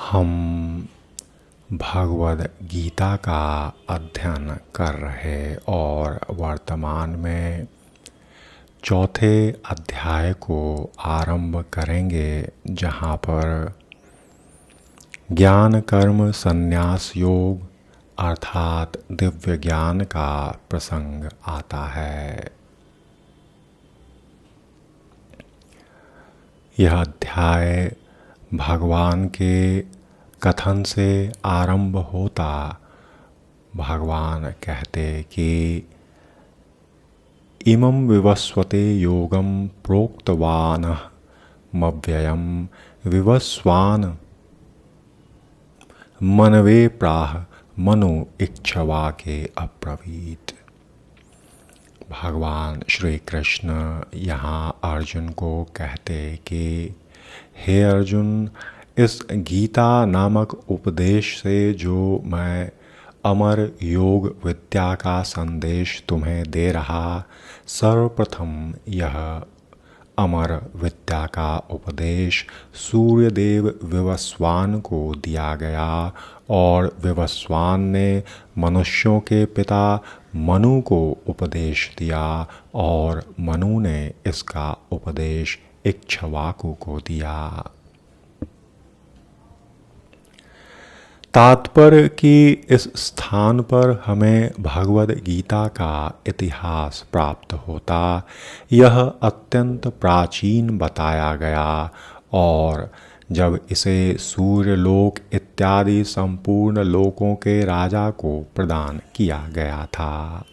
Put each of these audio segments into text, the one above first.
हम भगवद गीता का अध्ययन कर रहे और वर्तमान में चौथे अध्याय को आरंभ करेंगे, जहाँ पर ज्ञान कर्म संन्यास योग अर्थात दिव्य ज्ञान का प्रसंग आता है। यह अध्याय भगवान के कथन से आरंभ होता। भगवान कहते कि इमं विवस्वते योगम प्रोक्तवान मव्ययम विवस्वान मनवे प्राह मनु इच्छवा के अब्रवीत। भगवान श्री कृष्ण यहाँ अर्जुन को कहते कि हे अर्जुन, इस गीता नामक उपदेश से जो मैं अमर योग विद्या का संदेश तुम्हें दे रहा, सर्वप्रथम यह अमर विद्या का उपदेश सूर्यदेव विवस्वान को दिया गया और विवस्वान ने मनुष्यों के पिता मनु को उपदेश दिया और मनु ने इसका उपदेश इक्ष्वाकु को दिया। तात्पर्य कि इस स्थान पर हमें भगवद गीता का इतिहास प्राप्त होता। यह अत्यंत प्राचीन बताया गया और जब इसे सूर्यलोक इत्यादि संपूर्ण लोकों के राजा को प्रदान किया गया था।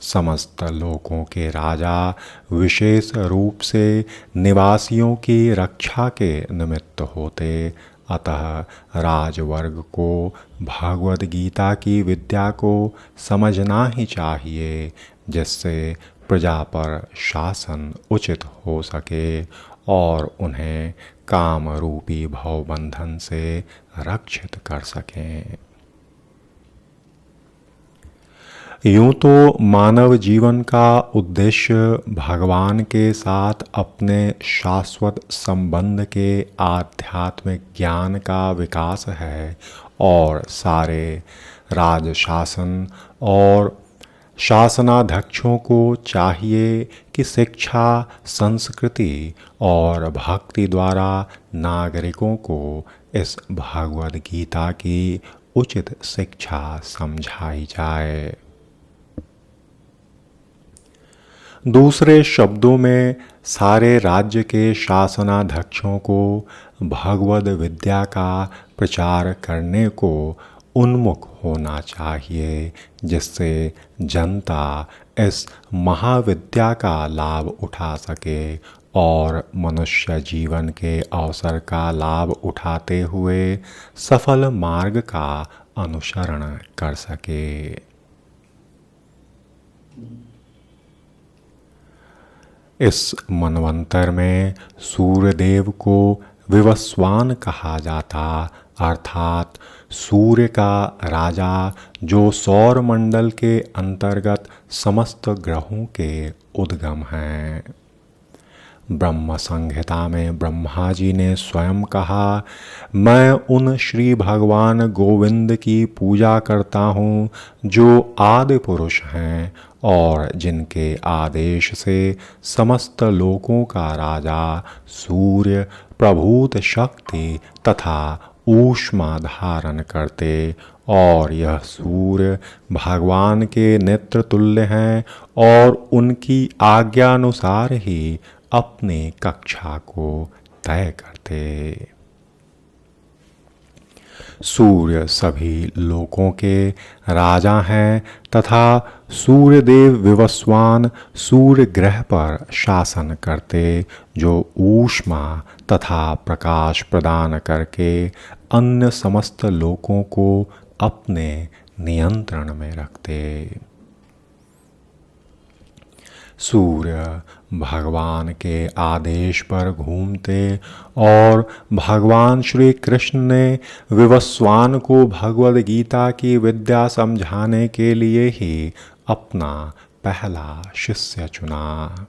समस्त लोकों के राजा विशेष रूप से निवासियों की रक्षा के निमित्त होते। अतः राजवर्ग को भगवद गीता की विद्या को समझना ही चाहिए, जिससे प्रजा पर शासन उचित हो सके और उन्हें काम रूपी भवबंधन से रक्षित कर सकें। यूं तो मानव जीवन का उद्देश्य भगवान के साथ अपने शाश्वत संबंध के आध्यात्मिक ज्ञान का विकास है और सारे राजशासन और शासनाध्यक्षों को चाहिए कि शिक्षा, संस्कृति और भक्ति द्वारा नागरिकों को इस भगवद गीता की उचित शिक्षा समझाई जाए। दूसरे शब्दों में सारे राज्य के शासनाध्यक्षों को भगवद विद्या का प्रचार करने को उन्मुख होना चाहिए, जिससे जनता इस महाविद्या का लाभ उठा सके और मनुष्य जीवन के अवसर का लाभ उठाते हुए सफल मार्ग का अनुसरण कर सके। इस मनवंतर में सूर्यदेव को विवस्वान कहा जाता, अर्थात सूर्य का राजा, जो सौर मंडल के अंतर्गत समस्त ग्रहों के उद्गम हैं। ब्रह्म संहिता में ब्रह्मा जी ने स्वयं कहा, मैं उन श्री भगवान गोविंद की पूजा करता हूँ जो आदि पुरुष हैं और जिनके आदेश से समस्त लोकों का राजा सूर्य प्रभूत शक्ति तथा ऊष्मा धारण करते, और यह सूर्य भगवान के नेत्र तुल्य हैं और उनकी आज्ञानुसार ही अपनी कक्षा को तय करते। सूर्य सभी लोकों के राजा हैं तथा सूर्यदेव विवस्वान सूर्य ग्रह पर शासन करते, जो ऊष्मा तथा प्रकाश प्रदान करके अन्य समस्त लोकों को अपने नियंत्रण में रखते। सूर्य भगवान के आदेश पर घूमते और भगवान श्री कृष्ण ने विवस्वान को भगवद गीता की विद्या समझाने के लिए ही अपना पहला शिष्य चुना।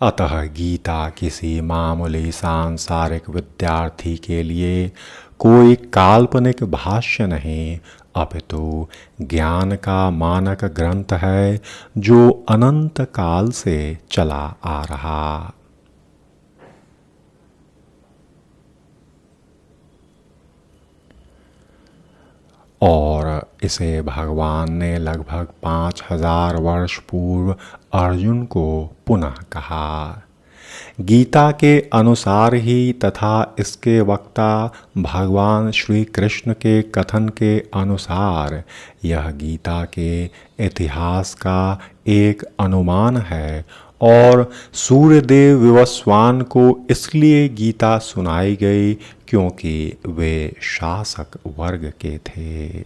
अतः गीता किसी मामूली सांसारिक विद्यार्थी के लिए कोई काल्पनिक भाष्य नहीं, अपितु ज्ञान का मानक ग्रंथ है जो अनंत काल से चला आ रहा। और इसे भगवान ने लगभग 5000 वर्ष पूर्व अर्जुन को पुनः कहा। गीता के अनुसार ही तथा इसके वक्ता भगवान श्री कृष्ण के कथन के अनुसार यह गीता के इतिहास का एक अनुमान है और सूर्यदेव विवस्वान को इसलिए गीता सुनाई गई क्योंकि वे शासक वर्ग के थे।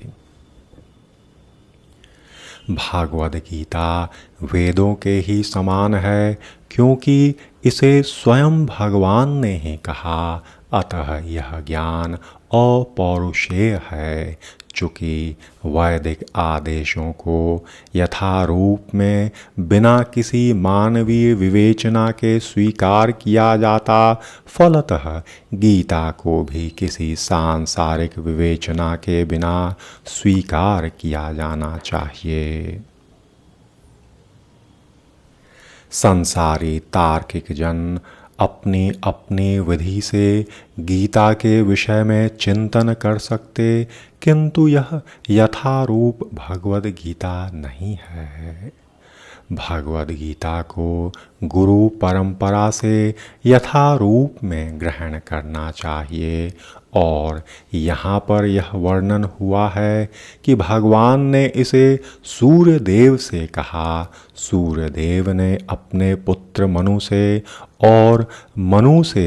भागवत गीता वेदों के ही समान है क्योंकि इसे स्वयं भगवान ने ही कहा, अतः यह ज्ञान अपौरुषेय है। चूँकि वैदिक आदेशों को यथारूप में बिना किसी मानवीय विवेचना के स्वीकार किया जाता, फलतः गीता को भी किसी सांसारिक विवेचना के बिना स्वीकार किया जाना चाहिए। संसारी तार्किक जन अपनी अपनी विधि से गीता के विषय में चिंतन कर सकते, किंतु यह यथारूप भगवद गीता नहीं है। भगवद गीता को गुरु परंपरा से यथारूप में ग्रहण करना चाहिए। और यहाँ पर यह वर्णन हुआ है कि भगवान ने इसे सूर्यदेव से कहा। सूर्यदेव ने अपने पुत्र मनु से और मनु से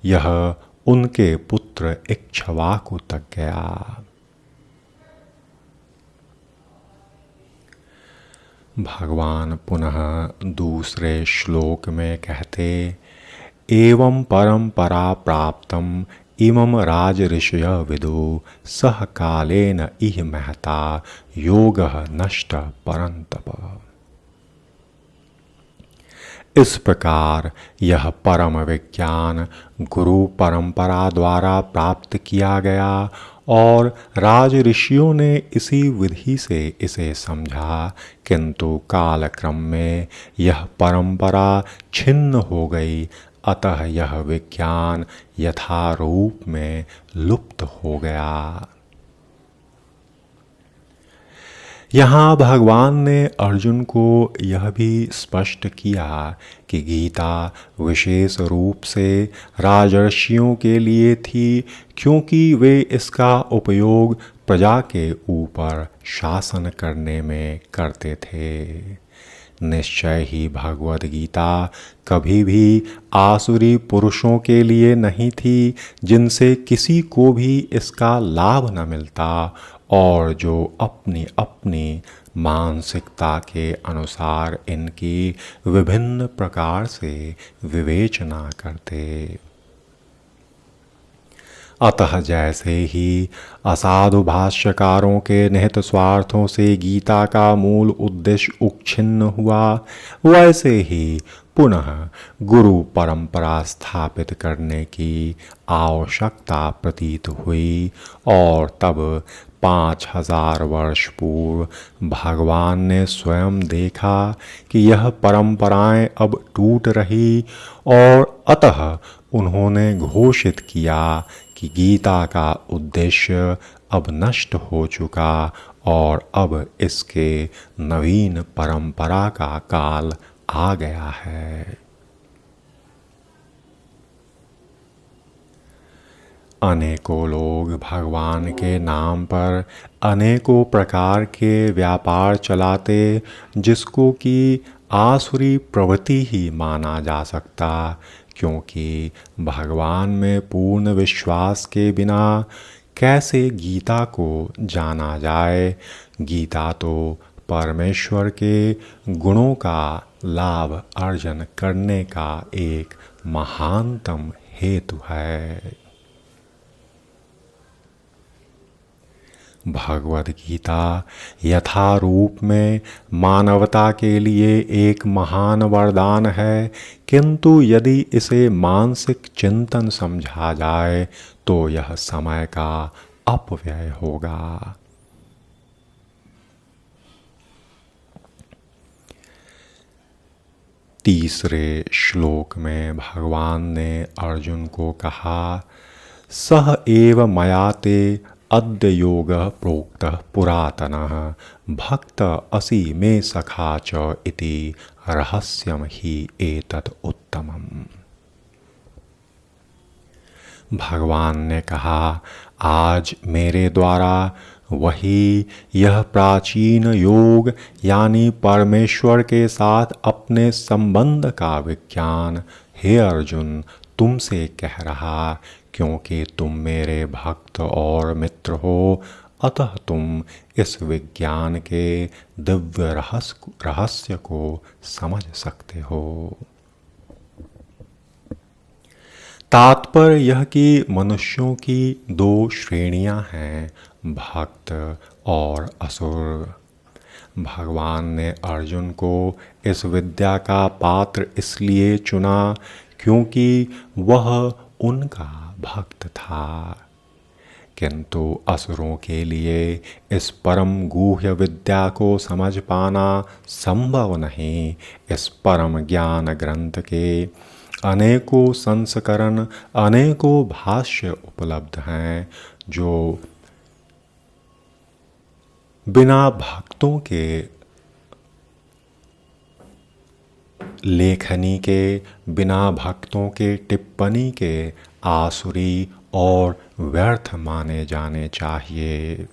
यह उनके पुत्र इक्ष्वाकु तक गया। भगवान पुनः दूसरे श्लोक में कहते, एवं परंपरा प्राप्तम इमं राज ऋषय विदु सह कालेन इह महता योगः नष्ट परंतप। इस प्रकार यह परम विज्ञान गुरु परंपरा द्वारा प्राप्त किया गया और राज ऋषियों ने इसी विधि से इसे समझा, किंतु कालक्रम में यह परंपरा छिन्न हो गई, अतः यह विज्ञान यथारूप में लुप्त हो गया। यहाँ भगवान ने अर्जुन को यह भी स्पष्ट किया कि गीता विशेष रूप से राजर्षियों के लिए थी, क्योंकि वे इसका उपयोग प्रजा के ऊपर शासन करने में करते थे। निश्चय ही भगवद गीता कभी भी आसुरी पुरुषों के लिए नहीं थी, जिनसे किसी को भी इसका लाभ न मिलता और जो अपनी अपनी मानसिकता के अनुसार इनकी विभिन्न प्रकार से विवेचना करते। अतः जैसे ही असाधु भाष्यकारों के निहित स्वार्थों से गीता का मूल उद्देश्य उच्छिन्न हुआ, वैसे ही पुनः गुरु परंपरा स्थापित करने की आवश्यकता प्रतीत हुई और तब 5000 वर्ष पूर्व भगवान ने स्वयं देखा कि यह परंपराएं अब टूट रही और अतः उन्होंने घोषित किया कि गीता का उद्देश्य अब नष्ट हो चुका और अब इसके नवीन परंपरा का काल आ गया है। अनेकों लोग भगवान के नाम पर अनेकों प्रकार के व्यापार चलाते, जिसको कि आसुरी प्रवृत्ति ही माना जा सकता, क्योंकि भगवान में पूर्ण विश्वास के बिना कैसे गीता को जाना जाए। गीता तो परमेश्वर के गुणों का लाभ अर्जन करने का एक महानतम हेतु है। भगवद गीता यथारूप में मानवता के लिए एक महान वरदान है, किंतु यदि इसे मानसिक चिंतन समझा जाए तो यह समय का अपव्यय होगा। तीसरे श्लोक में भगवान ने अर्जुन को कहा, सह एव मया ते अद्य योगः प्रोक्तः पुरातनः भक्त असि मे सखा च इति रहस्यम ही एतत् उत्तमम्। भगवान ने कहा, आज मेरे द्वारा वही यह प्राचीन योग यानी परमेश्वर के साथ अपने संबंध का विज्ञान हे अर्जुन तुमसे कह रहा, क्योंकि तुम मेरे भक्त और मित्र हो, अतः तुम इस विज्ञान के दिव्य रहस्य को समझ सकते हो। तात्पर्य यह कि मनुष्यों की दो श्रेणियां हैं, भक्त और असुर। भगवान ने अर्जुन को इस विद्या का पात्र इसलिए चुना क्योंकि वह उनका भक्त था, किंतु असुरों के लिए इस परम गुह्य विद्या को समझ पाना संभव नहीं। इस परम ज्ञान ग्रंथ के अनेकों संस्करण, अनेकों भाष्य उपलब्ध हैं, जो बिना भक्तों के लेखनी के, बिना भक्तों के टिप्पणी के आसुरी और व्यर्थ माने जाने चाहिए।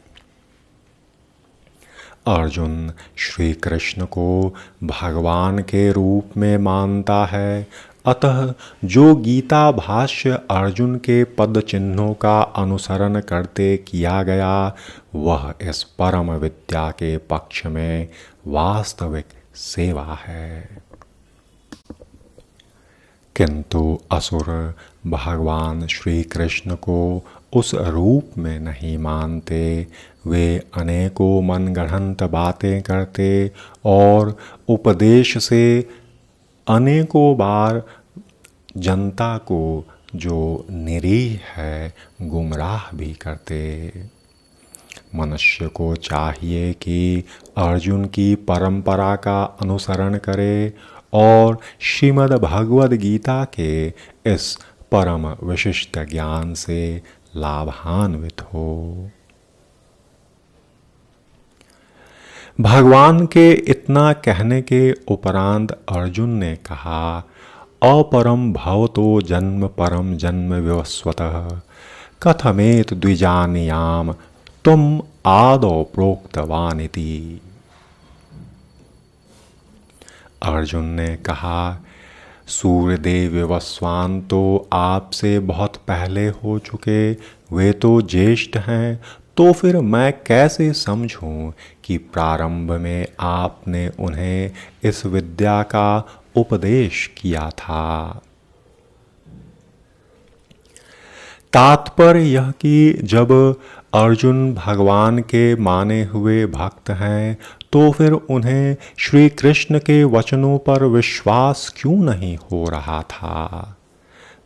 अर्जुन श्री कृष्ण को भगवान के रूप में मानता है, अतः जो गीता भाष्य अर्जुन के पद चिन्हों का अनुसरण करते किया गया, वह इस परम विद्या के पक्ष में वास्तविक सेवा है। किंतु असुर भगवान श्री कृष्ण को उस रूप में नहीं मानते। वे अनेकों मनगढ़ंत बातें करते और उपदेश से अनेकों बार जनता को जो निरीह है गुमराह भी करते। मनुष्य को चाहिए कि अर्जुन की परंपरा का अनुसरण करे और श्रीमद् भगवद गीता के इस परम विशिष्ट ज्ञान से लाभान्वित हो। भगवान के इतना कहने के उपरांत अर्जुन ने कहा, अपरम भवतो जन्म परम जन्म विवस्वतः कथमेत द्विजानियाम तुम आदौ प्रोक्तवानिति। अर्जुन ने कहा, सूर्यदेव विवस्वान तो आपसे बहुत पहले हो चुके, वे तो ज्येष्ठ हैं, तो फिर मैं कैसे समझूं कि प्रारंभ में आपने उन्हें इस विद्या का उपदेश किया था। तात्पर्य यह कि जब अर्जुन भगवान के माने हुए भक्त हैं, तो फिर उन्हें श्री कृष्ण के वचनों पर विश्वास क्यों नहीं हो रहा था।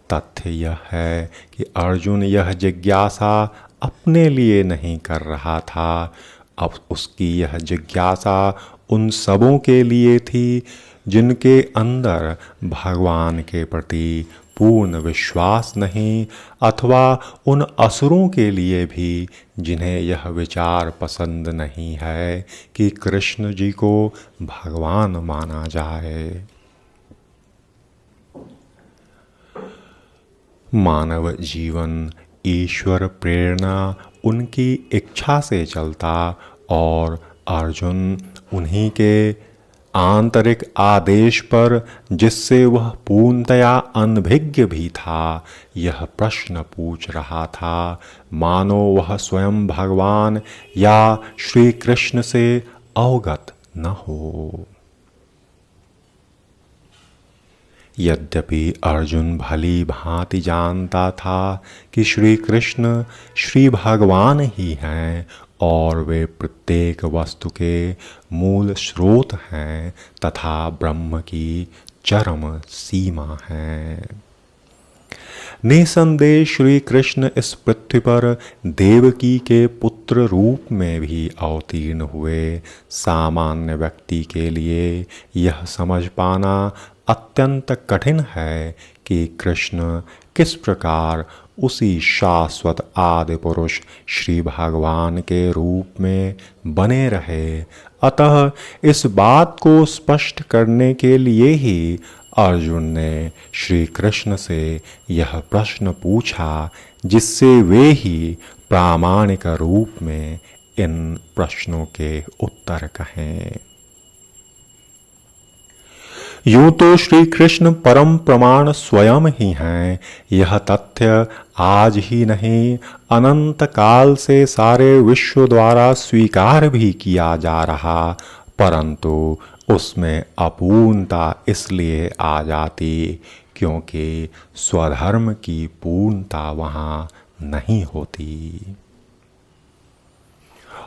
तथ्य यह है कि अर्जुन यह जिज्ञासा अपने लिए नहीं कर रहा था, अब उसकी यह जिज्ञासा उन सबों के लिए थी जिनके अंदर भगवान के प्रति पूर्ण विश्वास नहीं, अथवा उन असुरों के लिए भी जिन्हें यह विचार पसंद नहीं है कि कृष्ण जी को भगवान माना जाए। मानव जीवन ईश्वर प्रेरणा उनकी इच्छा से चलता और अर्जुन उन्हीं के आंतरिक आदेश पर, जिससे वह पूर्णतया अनभिज्ञ भी था, यह प्रश्न पूछ रहा था, मानो वह स्वयं भगवान या श्री कृष्ण से अवगत न हो। यद्यपि अर्जुन भली भांति जानता था कि श्री कृष्ण श्री भगवान ही हैं और वे प्रत्येक वस्तु के मूल स्रोत हैं तथा ब्रह्म की चरम सीमा हैं। निसंदेह श्री कृष्ण इस पृथ्वी पर देवकी के पुत्र रूप में भी अवतीर्ण हुए। सामान्य व्यक्ति के लिए यह समझ पाना अत्यंत कठिन है कि कृष्ण किस प्रकार उसी शाश्वत आदि पुरुष श्री भगवान के रूप में बने रहे। अतः इस बात को स्पष्ट करने के लिए ही अर्जुन ने श्री कृष्ण से यह प्रश्न पूछा, जिससे वे ही प्रामाणिक रूप में इन प्रश्नों के उत्तर कहें। यूं तो श्री कृष्ण परम प्रमाण स्वयं ही हैं। यह तथ्य आज ही नहीं अनंत काल से सारे विश्व द्वारा स्वीकार भी किया जा रहा, परंतु उसमें अपूर्णता इसलिए आ जाती क्योंकि स्वधर्म की पूर्णता वहाँ नहीं होती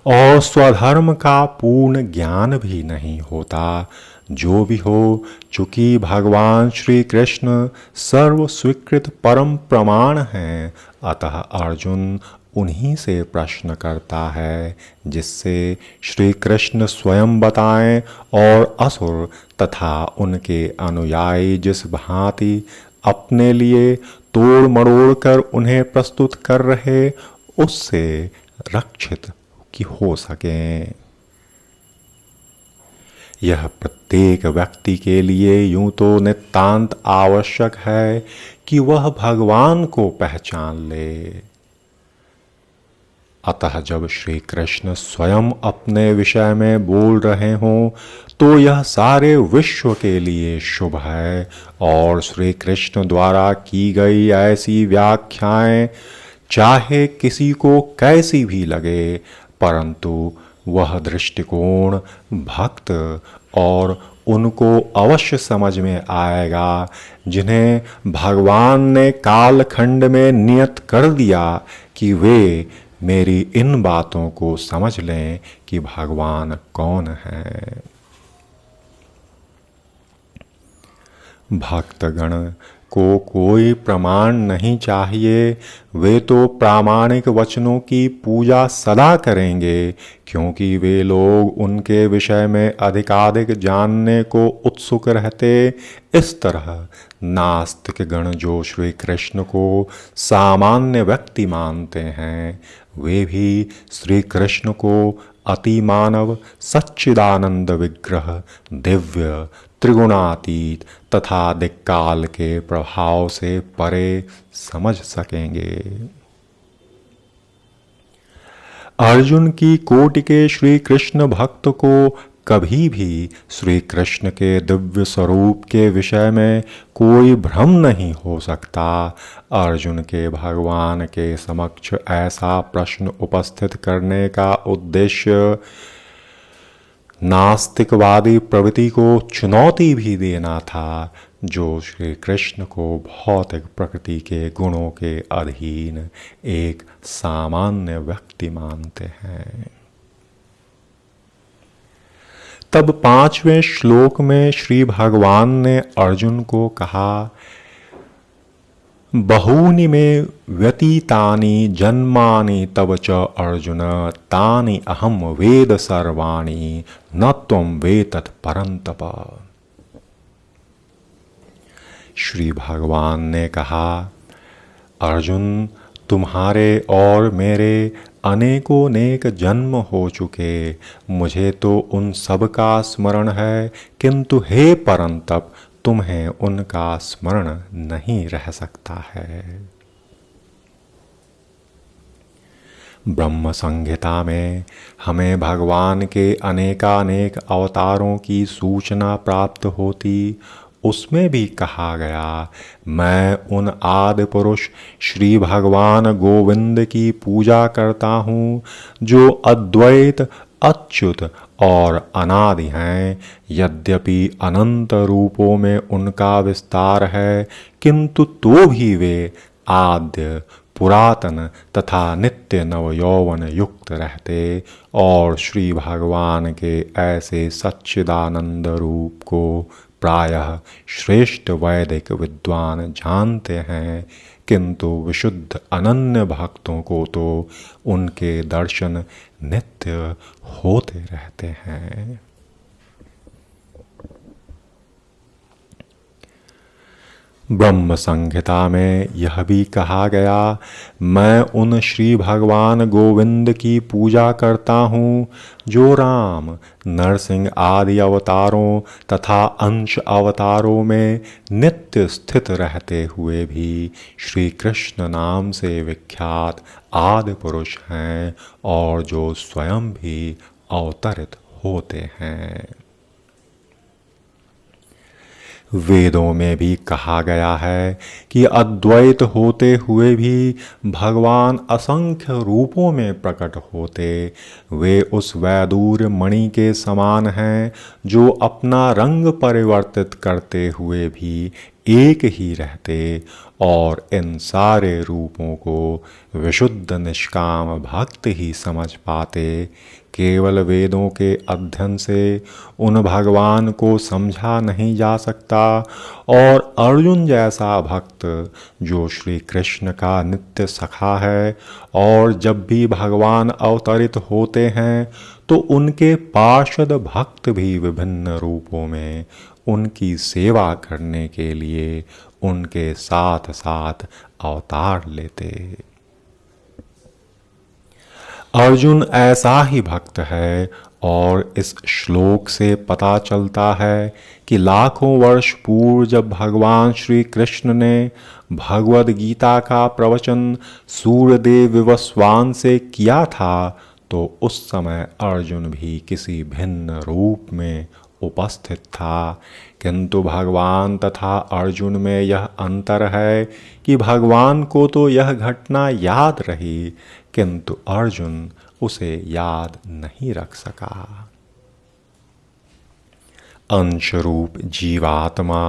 और स्वधर्म का पूर्ण ज्ञान भी नहीं होता। जो भी हो, चूंकि भगवान श्री कृष्ण सर्व स्वीकृत परम प्रमाण हैं, अतः अर्जुन उन्हीं से प्रश्न करता है जिससे श्री कृष्ण स्वयं बताएं और असुर तथा उनके अनुयायी जिस भांति अपने लिए तोड़ मरोड़ कर उन्हें प्रस्तुत कर रहे, उससे रक्षित की हो सकें। यह प्रत्येक व्यक्ति के लिए यूं तो नितांत आवश्यक है कि वह भगवान को पहचान ले। अतः जब श्री कृष्ण स्वयं अपने विषय में बोल रहे हों तो यह सारे विश्व के लिए शुभ है और श्री कृष्ण द्वारा की गई ऐसी व्याख्याएं चाहे किसी को कैसी भी लगे, परंतु वह दृष्टिकोण भक्त और उनको अवश्य समझ में आएगा जिन्हें भगवान ने कालखंड में नियत कर दिया कि वे मेरी इन बातों को समझ लें कि भगवान कौन है। भक्तगण को कोई प्रमाण नहीं चाहिए, वे तो प्रामाणिक वचनों की पूजा सदा करेंगे क्योंकि वे लोग उनके विषय में अधिकाधिक जानने को उत्सुक रहते। इस तरह नास्तिक गण जो श्री कृष्ण को सामान्य व्यक्ति मानते हैं, वे भी श्री कृष्ण को अति मानव सच्चिदानंद विग्रह दिव्य त्रिगुणातीत तथा दिक्काल के प्रभाव से परे समझ सकेंगे। अर्जुन की कोटि के श्री कृष्ण भक्त को कभी भी श्री कृष्ण के दिव्य स्वरूप के विषय में कोई भ्रम नहीं हो सकता। अर्जुन के भगवान के समक्ष ऐसा प्रश्न उपस्थित करने का उद्देश्य नास्तिकवादी प्रवृत्ति को चुनौती भी देना था, जो श्री कृष्ण को भौतिक प्रकृति के गुणों के अधीन एक सामान्य व्यक्ति मानते हैं। तब 5वें श्लोक में श्री भगवान ने अर्जुन को कहा, बहूनि में व्यतीतानि जन्मानि तव च अर्जुन तानि अहम वेद सर्वाणि न त्वं वेत्तत् परन्तप। श्री भगवान ने कहा, अर्जुन, तुम्हारे और मेरे अनेकों नेक जन्म हो चुके, मुझे तो उन सब का स्मरण है, किंतु हे परंतप तुम्हें उनका स्मरण नहीं रह सकता है। ब्रह्म संहिता में हमें भगवान के अनेकानेक अवतारों की सूचना प्राप्त होती। उसमें भी कहा गया, मैं उन आदि पुरुष श्री भगवान गोविंद की पूजा करता हूँ जो अद्वैत, अच्युत और अनादि हैं। यद्यपि अनंत रूपों में उनका विस्तार है, किंतु तो भी वे आद्य, पुरातन तथा नित्य नव यौवन युक्त रहते और श्री भगवान के ऐसे सच्चिदानंद रूप को प्रायः श्रेष्ठ वैदिक विद्वान जानते हैं, किंतु विशुद्ध अनन्य भक्तों को तो उनके दर्शन नित्य होते रहते हैं। ब्रह्म संहिता में यह भी कहा गया, मैं उन श्री भगवान गोविंद की पूजा करता हूँ जो राम, नरसिंह आदि अवतारों तथा अंश अवतारों में नित्य स्थित रहते हुए भी श्री कृष्ण नाम से विख्यात आदि पुरुष हैं और जो स्वयं भी अवतरित होते हैं। वेदों में भी कहा गया है कि अद्वैत होते हुए भी भगवान असंख्य रूपों में प्रकट होते। वे उस वैदूर्य मणि के समान हैं जो अपना रंग परिवर्तित करते हुए भी एक ही रहते और इन सारे रूपों को विशुद्ध निष्काम भक्त ही समझ पाते। केवल वेदों के अध्ययन से उन भगवान को समझा नहीं जा सकता और अर्जुन जैसा भक्त जो श्री कृष्ण का नित्य सखा है और जब भी भगवान अवतरित होते हैं तो उनके पार्षद भक्त भी विभिन्न रूपों में उनकी सेवा करने के लिए उनके साथ साथ अवतार लेते। अर्जुन ऐसा ही भक्त है और इस श्लोक से पता चलता है कि लाखों वर्ष पूर्व जब भगवान श्री कृष्ण ने भगवद गीता का प्रवचन सूर्यदेव विवस्वान से किया था तो उस समय अर्जुन भी किसी भिन्न रूप में उपस्थित था, किंतु भगवान तथा अर्जुन में यह अंतर है कि भगवान को तो यह घटना याद रही किंतु अर्जुन उसे याद नहीं रख सका। अंश रूप जीवात्मा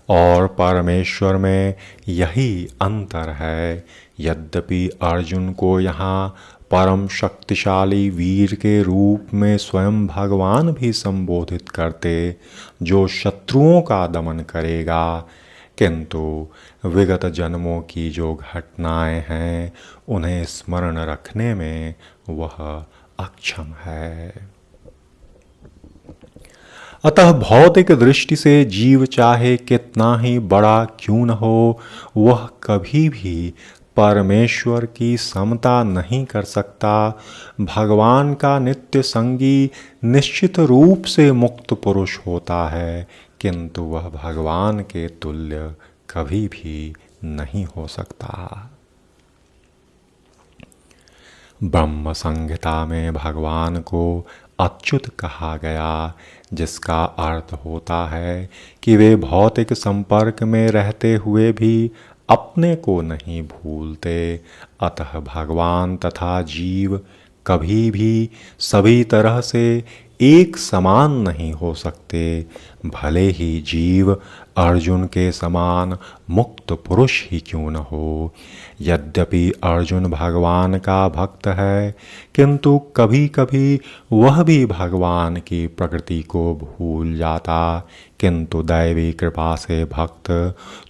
और परमेश्वर में यही अंतर है। यद्यपि अर्जुन को यहाँ परम शक्तिशाली वीर के रूप में स्वयं भगवान भी संबोधित करते जो शत्रुओं का दमन करेगा, किंतु विगत जन्मों की जो घटनाएं हैं उन्हें स्मरण रखने में वह अक्षम है। अतः भौतिक दृष्टि से जीव चाहे कितना ही बड़ा क्यों न हो, वह कभी भी परमेश्वर की समता नहीं कर सकता। भगवान का नित्य संगी निश्चित रूप से मुक्त पुरुष होता है, किंतु वह भगवान के तुल्य कभी भी नहीं हो सकता। ब्रह्म संहिता में भगवान को अच्युत कहा गया, जिसका अर्थ होता है कि वे भौतिक संपर्क में रहते हुए भी अपने को नहीं भूलते। अतः भगवान तथा जीव कभी भी सभी तरह से एक समान नहीं हो सकते, भले ही जीव अर्जुन के समान मुक्त पुरुष ही क्यों न हो। यद्यपि अर्जुन भगवान का भक्त है, किंतु कभी कभी वह भी भगवान की प्रकृति को भूल जाता, किंतु दैवी कृपा से भक्त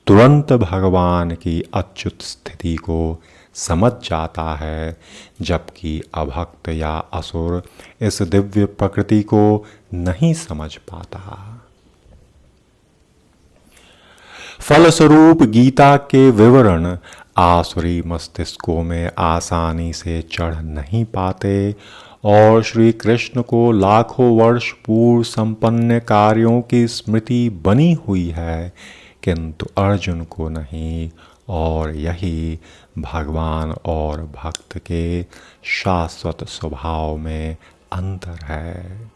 तुरंत भगवान की अच्युत स्थिति को समझ जाता है, जबकि अभक्त या असुर इस दिव्य प्रकृति को नहीं समझ पाता। फलस्वरूप गीता के विवरण आसुरी मस्तिष्कों में आसानी से चढ़ नहीं पाते और श्री कृष्ण को लाखों वर्ष पूर्व संपन्न कार्यों की स्मृति बनी हुई है, किंतु अर्जुन को नहीं। और यही भगवान और भक्त के शाश्वत स्वभाव में अंतर है।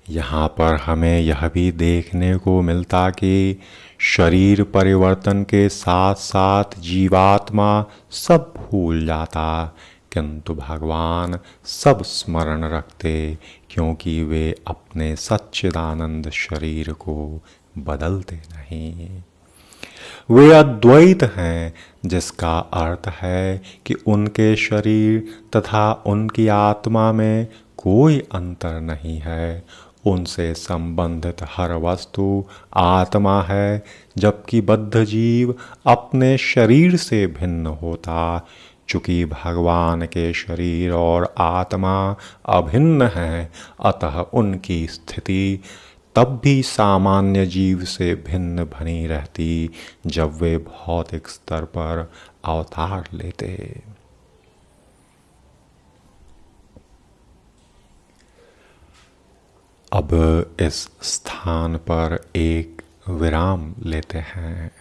यहाँ पर हमें यह भी देखने को मिलता कि शरीर परिवर्तन के साथ साथ जीवात्मा सब भूल जाता, किंतु भगवान सब स्मरण रखते क्योंकि वे अपने सच्चिदानंद शरीर को बदलते नहीं। वे अद्वैत हैं, जिसका अर्थ है कि उनके शरीर तथा उनकी आत्मा में कोई अंतर नहीं है। उनसे संबंधित हर वस्तु आत्मा है, जबकि बद्ध जीव अपने शरीर से भिन्न होता। चूँकि भगवान के शरीर और आत्मा अभिन्न हैं, अतः उनकी स्थिति तब भी सामान्य जीव से भिन्न बनी रहती जब वे भौतिक स्तर पर अवतार लेते। अब इस स्थान पर एक विराम लेते हैं।